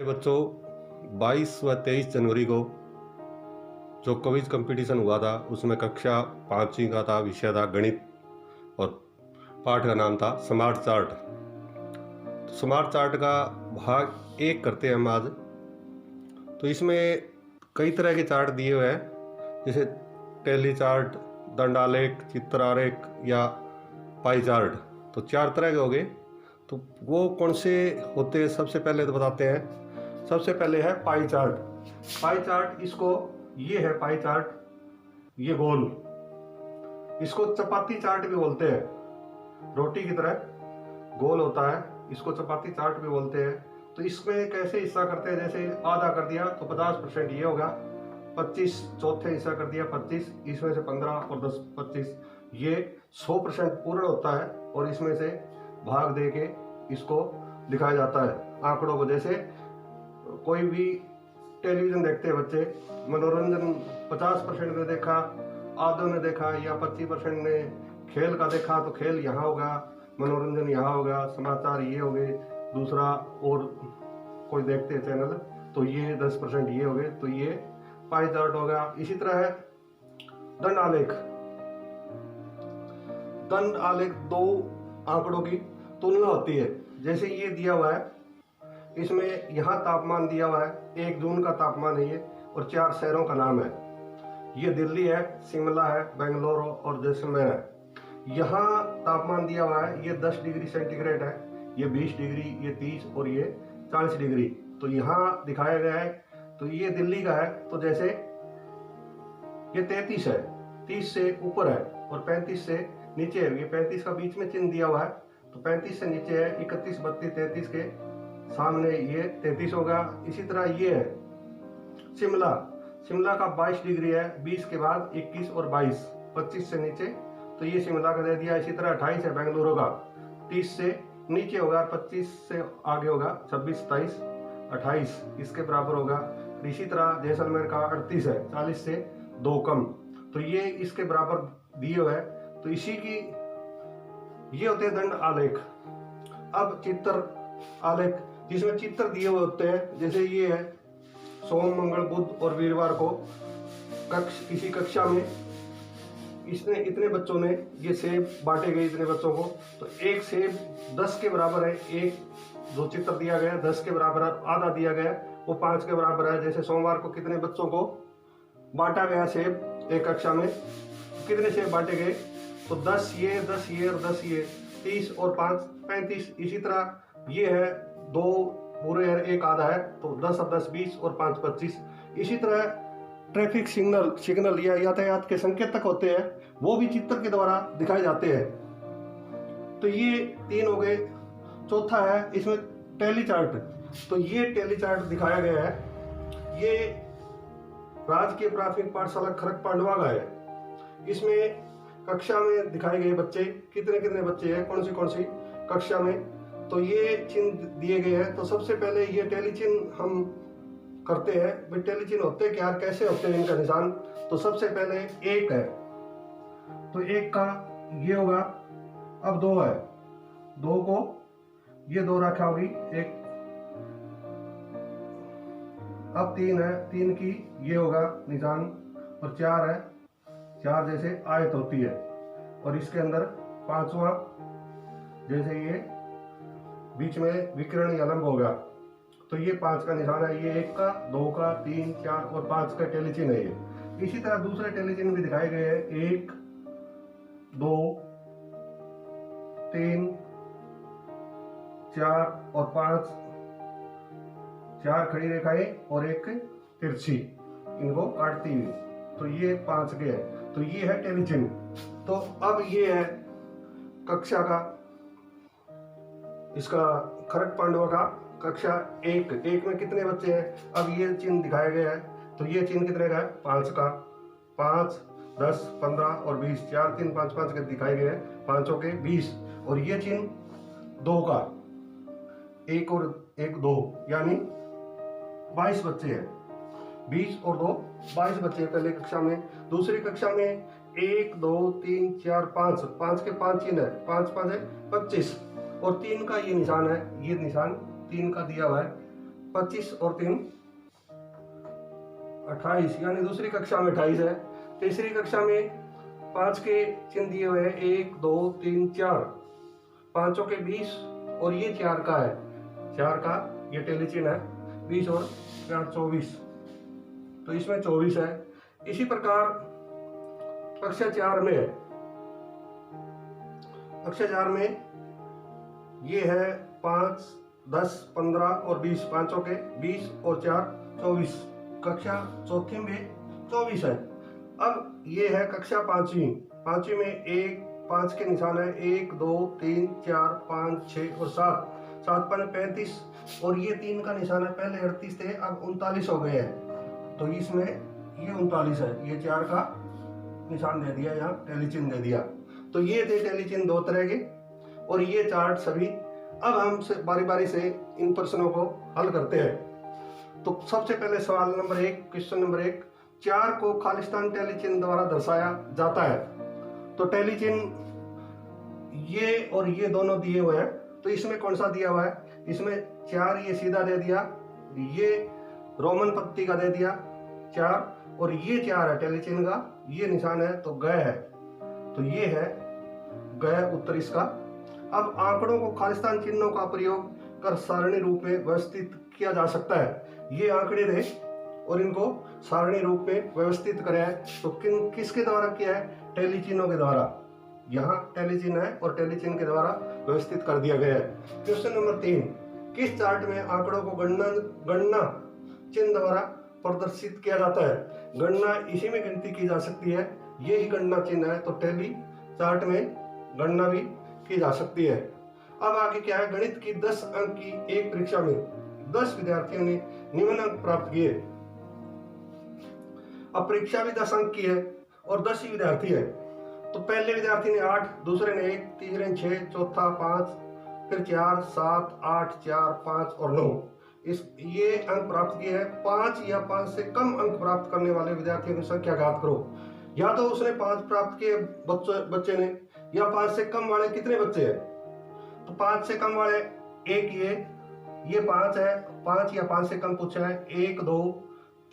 बच्चों, 22 व 23 जनवरी को जो क्विज कंपटीशन हुआ था उसमें कक्षा 5वीं का था, विषय था गणित और पाठ का नाम था स्मार्ट चार्ट। तो स्मार्ट चार्ट का भाग 1 करते हैं हम आज। तो इसमें कई तरह के चार्ट दिए हुए हैं, जैसे टैली चार्ट, दंड आलेख, चित्र आरेख या पाई चार्ट। तो 4 तरह के हो गए। तो वो कौन से होते हैं सबसे पहले तो बताते हैं। सबसे पहले है पाई चार्ट। पाई चार्ट, इसको ये है पाई चार्ट, ये गोल, इसको चपाती चार्ट भी बोलते हैं। रोटी की तरह गोल होता है, इसको चपाती चार्ट भी बोलते हैं। तो इसमें कैसे हिस्सा करते हैं, जैसे आधा कर दिया तो 50% ये होगा, 25 चौथे हिस्सा कर दिया 25, इसमें से 15 और 10 25, ये 100% पूर्ण होता है। और इसमें से भाग दे के इसको दिखाया जाता है आंकड़ों को। जैसे कोई भी टेलीविजन देखते हैं बच्चे, मनोरंजन 50% ने देखा, आधों ने देखा, या 25% ने खेल का देखा तो खेल यहाँ होगा, मनोरंजन यहाँ होगा, समाचार ये हो गए, दूसरा और कोई देखते हैं चैनल तो ये 10% ये हो गए। तो ये पाई चार्ट हो गया। इसी तरह है दंड आलेख। दंड आलेख 2 आंकड़ों की तुलना होती है। जैसे ये दिया हुआ है, इसमें यहाँ तापमान दिया हुआ है, 1 जून का तापमान है ये, और 4 शहरों का नाम है। ये दिल्ली है, शिमला है, बेंगलोर और जैसलमेर है। यहाँ तापमान दिया हुआ है, ये 10 डिग्री सेंटीग्रेड है, ये 20 डिग्री, ये 30 और ये 40 डिग्री। तो यहाँ दिखाया गया है। तो ये दिल्ली का है, तो जैसे ये 33 है, 30 से ऊपर है और 35 से नीचे है। ये 35 का बीच में चिन्ह दिया हुआ है, तो 35 से नीचे है, 31 32 33 के सामने ये 33 होगा। इसी तरह ये है शिमला। शिमला का 22 डिग्री है, 20 के बाद 21 और 22, 25 से नीचे, तो ये शिमला का दे दिया। इसी तरह 28 है बेंगलुरु का, 30 से नीचे होगा, 25 से आगे होगा, 26 27 28 इसके बराबर होगा। इसी तरह जैसलमेर का 38 है, 40 से 2 कम, तो ये इसके बराबर दिए हुए है। तो इसी की ये होते हैं दंड आलेख। अब चित्र आलेख, जिसमें चित्र दिए हुए होते हैं। जैसे ये है सोम मंगल बुध और वीरवार को किसी कक्षा में इसने इतने बच्चों ने ये सेब बांटे गए इतने बच्चों को, तो एक सेब 10 के बराबर है। एक जो चित्र दिया गया 10 के बराबर है, आधा दिया गया वो 5 के बराबर है। जैसे सोमवार को कितने बच्चों को बांटा गया सेब एक कक्षा में, कितने सेब बांटे गए, तो 10 ये 10 ये और 10 ये, 30 और 5 35। इसी तरह ये है 2 पूरे और 1 आधा है, तो 10 और 10 20 और 5 25। इसी तरह ट्रैफिक सिग्नल या यातायात के संकेतक होते हैं, वो भी चित्र के द्वारा दिखाए जाते हैं। तो ये 3 हो गए। चौथा है इसमें टैली चार्ट। तो ये टैली चार्ट दिखाया गया है, ये राजकीय प्राथमिक पाठशाला खरक पांडवा का है। इसमें कक्षा में दिखाए गए बच्चे कितने कितने बच्चे हैं, कौन सी कक्षा में, तो ये चिन्ह दिए गए हैं। तो सबसे पहले ये टैली चिन्ह हम करते हैं। वे टैली चिन्ह होते क्या, कैसे होते हैं इनका निशान। तो सबसे पहले 1 है, तो 1 का ये होगा। अब 2 है, 2 को ये 2 रखा होगी 1। अब 3 है, 3 की ये होगा निशान। और 4 है, 4 जैसे आयत होती है। और इसके अंदर 5वां जैसे ये बीच में विकर्ण या लंब होगा, तो ये 5 का निशान है। ये 1 का, 2 का, 3 4 और 5 का टैली चिन्ह है ये। इसी तरह दूसरे टैली चिन्ह भी दिखाए गए हैं, 1 2 3 4 और 5, 4 खड़ी रेखाएं और 1 तिरछी इनको काटती हुई, तो ये 5 के है। तो ये है टैली चिन्ह। तो अब ये है कक्षा का, इसका खरक पांडवा का कक्षा 1 में कितने बच्चे हैं। अब ये चिन्ह दिखाया गया है, तो ये चिन्ह कितने का है, 5 का। 5 10 15 और 20, 4 3 5 5 के दिखाए गए हैं, 5 के 20। और ये चिन्ह 2 का, 1 और 1 2, यानी 22 बच्चे हैं। 20 और 2 22 बच्चे पहले कक्षा में। दूसरी कक्षा में 1 2 3 4 5, 5 के 5 चिन्ह है, 5 5 है 25। और 3 का ये निशान है, ये निशान 3 का दिया हुआ है। 25 और 3 28, यानी दूसरी कक्षा में 28 है। तीसरी कक्षा में 5 के चिन्ह दिए हुए हैं, 1 2 3 4, पांचों के 20 और ये 4 का है, 4 का ये टेली चिन्ह है, 20 और 4 24, तो इसमें 24 है। इसी प्रकार कक्षा 4 में है, कक्षा 4 में ये है 5 10 15 और 20, पांचों के 20 और 4 24, कक्षा चौथी में 24 है। अब ये है कक्षा पांचवी, पांचवी में 1 5 के निशान है, 1 2 3 4 5 6 और 7, 7 5 35 और ये 3 का निशान है, पहले 38 थे अब 39 हो गए हैं, तो इसमें ये 39 है, ये 4 का निशान दे दिया, यहाँ टेली चिन्ह दे दिया। तो ये थे टेली चिन्ह 2 तरह के और ये चार्ट सभी। अब हम बारी बारी से इन प्रश्नों को हल करते हैं। तो सबसे पहले सवाल नंबर 1, क्वेश्चन नंबर 1, 4 को खालिस्तान टेली चिन्ह द्वारा दर्शाया जाता है। तो टेली चिन्ह ये और ये दोनों दिए हुए हैं, तो इसमें कौन सा दिया हुआ है, इसमें 4 ये सीधा दे दिया, ये रोमन पत्ती का दे दिया 4 और ये 4 है टेली चिन्ह का, ये निशान है तो ग है, तो ये है ग उत्तर इसका। अब आंकड़ों को खालिस्तान चिन्हों का प्रयोग कर सारणी रूप में व्यवस्थित किया जा सकता है। ये आंकड़े थे और इनको सारणी रूप में व्यवस्थित करा है, तो किसके द्वारा किया है, टेली चिन्हों के द्वारा। यहाँ टेली चिन्ह है और टेली चिन्ह के द्वारा व्यवस्थित कर दिया गया है। क्वेश्चन नंबर 3, किस चार्ट में आंकड़ों को गणना चिन्ह द्वारा प्रदर्शित किया जाता है। गणना इसी में गिनती की जा सकती है, ये ही गणना चिन्ह है, तो टेली चार्ट में गणना भी की जा सकती है। अब आगे क्या है, गणित की 10 अंक की एक परीक्षा में 10 विद्यार्थियों ने निम्न अंक प्राप्त किए। अब परीक्षा भी 10 अंक की है और 10 ही विद्यार्थी है, तो पहले विद्यार्थी ने 8, दूसरे ने 1, तीसरे ने 6, चौथा 5, फिर 4 7 8 4 5 और 9 ये अंक प्राप्त किए हैं। 5 या 5 से कम अंक प्राप्त करने वाले विद्यार्थियों की संख्या ज्ञात करो। या तो उसने 5 प्राप्त किए बच्चे ने, या 5 से कम वाले कितने बच्चे हैं, तो 5 से कम वाले एक ये 5 है, 5 या 5 से कम पूछा है, 1 2,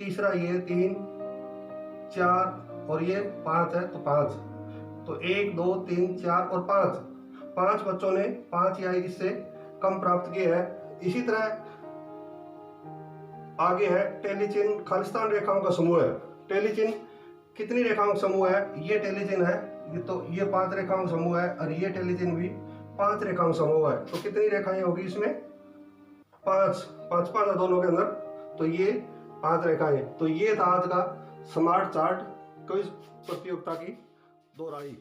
तीसरा ये 3 4 और ये 5 है तो 5, तो 1 2 3 4 और 5 बच्चों ने 5 या इससे कम प्राप्त किए हैं। इसी तरह आगे है टेली चिन्ह खालिस्तान रेखाओं का समूह है। टेली चिन्ह कितनी रेखाओं का समूह है, ये टेली चिन्ह है, तो ये 5 रेखाओं का समूह है और ये टेली चिन्ह भी 5 रेखाओं का समूह है, तो कितनी रेखाएं होगी इसमें, 5 है दोनों के अंदर, तो ये 5 रेखाएं। तो ये था आज का स्मार्ट चार्ट क्विज प्रतियोगिता की दोहराई।